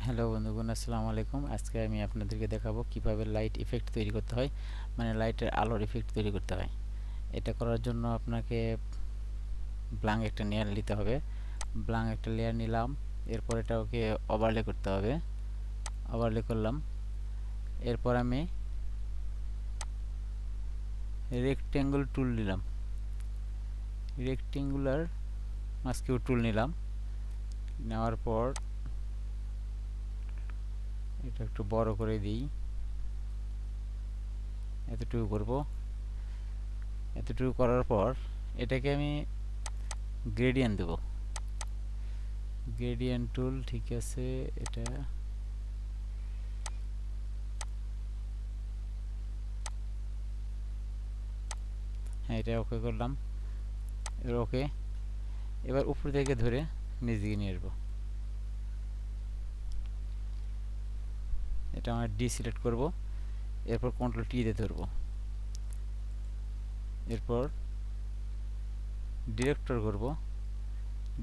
Hello বন্ধুগণ, আসসালামু আলাইকুম। আজকে আমি আপনাদেরকে দেখাবো কিভাবে লাইট ইফেক্ট তৈরি করতে হয়, মানে লাইটের আলোর ইফেক্ট তৈরি করতে হয়। এটা করার জন্য আপনাকে ব্ল্যাঙ্ক একটা লেয়ার নিতে হবে। ব্ল্যাঙ্ক একটা লেয়ার নিলাম, এরপর এটাকে ওভারলে করতে হবে। ওভারলে করলাম, এরপর আমি রেক্টেঙ্গল টুল নিলাম, রেক্টেঙ্গুলার মাস্কিউ টুল নিলাম। নেওয়ার পর এটা একটু বড় করে দিই, এতটুকু করব। এতটুকু করার পর এটাকে আমি গ্রেডিয়েন্ট দেব। গ্রেডিয়েন্ট টুল, ঠিক আছে। এটা হ্যাঁ, এটা ওকে করলাম। এবার ওকে, এবার উপর থেকে ধরে নিচ দিকে নিয়ে আসবো। এটা আমরা ডি সিলেক্ট করব, এরপর কন্ট্রোল টি দিয়ে ধরবো। এরপর ডিরেক্টর করব।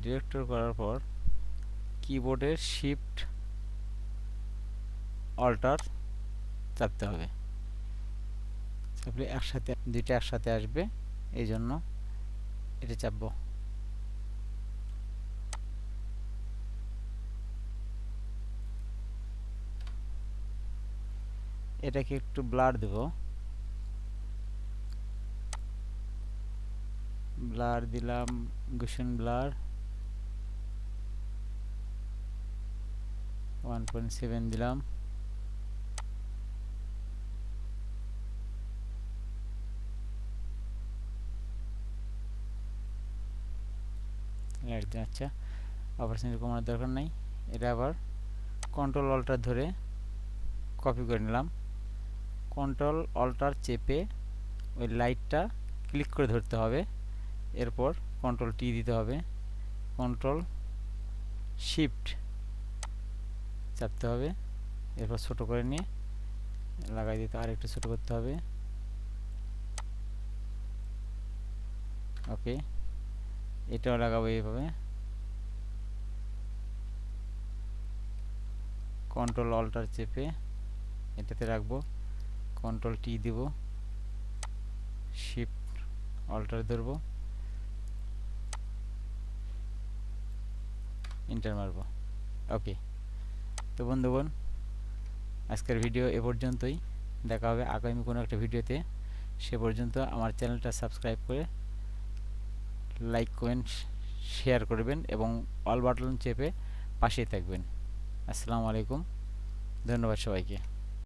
ডিরেক্টর করার পর কিবোর্ডের শিফট অল্টার চাপতে হবে। চাপলে একসাথে দুইটা একসাথে আসবে, এই জন্য এটা চাপবো। এটাকে একটু ব্লার দেব। ব্লার দিলাম, গুশন ব্লার 1.7 দিলাম। আচ্ছা, অপারেশন কমানোর দরকার নাই। এটা আবার কন্ট্রোল অল্টার ধরে কপি করে নিলাম। কন্ট্রোল অল্টার চেপে ওই লাইটটা ক্লিক করে ধরতে হবে। এরপর কন্ট্রোল টি দিতে হবে, কন্ট্রোল শিফট চাপতে হবে। এরপর ছোট করে নিয়ে লাগাই দিতে, আর একটু ছোট করতে হবে। ওকে, এটাও লাগাবো এইভাবে। কন্ট্রোল অল্টার চেপে এটাতে রাখবো, কন্ট্রোল টি দিব, শিফট অল্টার ধরবো, এন্টার মারবো। ওকে, তো বন্ধুগণ, আজকের ভিডিও এ পর্যন্তই। দেখা হবে আগামী কোনো একটা ভিডিওতে। সে পর্যন্ত আমার চ্যানেলটা সাবস্ক্রাইব করে লাইক, কমেন্ট, শেয়ার করবেন এবং অল বাটন চেপে পাশেই থাকবেন। আসসালামু আলাইকুম, ধন্যবাদ সবাইকে।